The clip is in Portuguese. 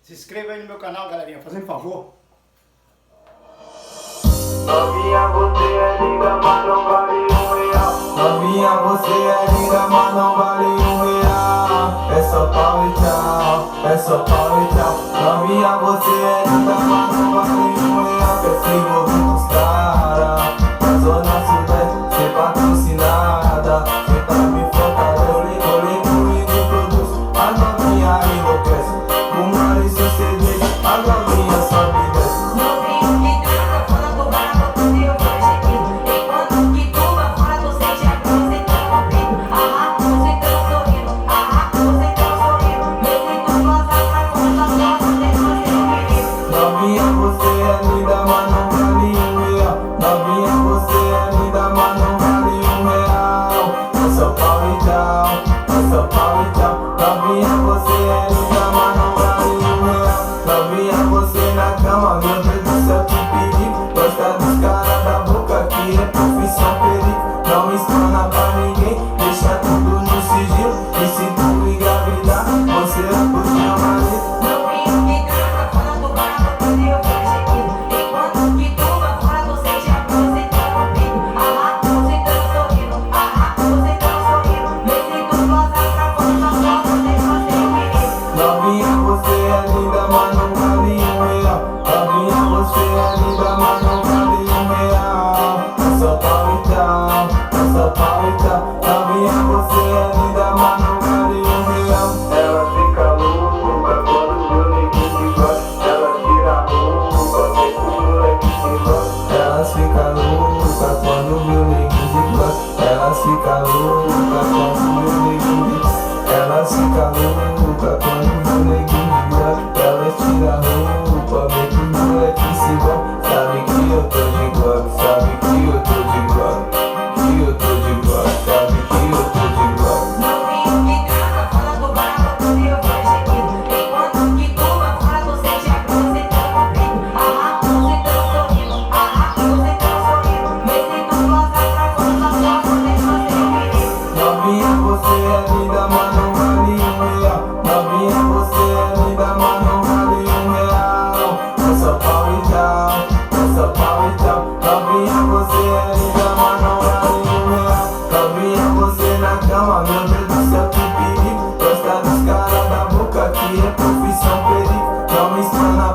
Se inscreva aí no meu canal, galerinha, fazendo favor. Novinha, você é linda, mas não vale R$1. Novinha, você é linda, mas não vale R$1. É só pau e tchau, é só pau e tchau. Novinha, você é linda, mas não vale R$1. Quer se envolver com os caras na zona sudeste, ser patrocinada. Cê tá me fortalece, colhe comigo produz. A novinha enlouquece, com nariz sucedente. A novinha sobe e desce. Novinha, você é linda, mas não vale R$1. Novinha, você é linda, mas não vale R$1. É só pau e tchau, é só pau e tchau. Novinha, você é linda, mas não vale R$1. Novinha, você na cama, meu Deus do céu, que perigo. Gosta dos caras da boca, que é profissão perigo. Não explana pra ninguém, deixa tudo no sigilo. E se tu engravidar, você é o teu marido. Novinha, você é linda, mas não vale R$1. Novinha, você é linda, mas não vale R$1. É só pau e tchau, é só pau e tchau. Novinha, você é linda, mas não vale R$1. Ela fica louca quando meu neguinho se gosta. Ela tira a roupa, vem com o moleque se gosta. Elas ficam loucas quando meu neguinho se gosta. Elas ficam loucas quando meu neguinho se gosta. Elas ficam loucas quando o neguinho gosta. Elas tiram a roupa, vem com o moleque se gosta. Sabe que eu tô de glock, sabe que eu tô de glock, que eu tô de glock, sabe que eu tô de glock. Novinha, você é linda, mas não vale R$1. Novinha, você é linda, mas não vale R$1. É só pau e tchau, é só pau e tchau. Novinha, você é linda, mas não vale R$1. Novinha, você na cama, meu Deus do céu, que perigo. Gosta dos caras da boca, que é profissão perigo. Não me explana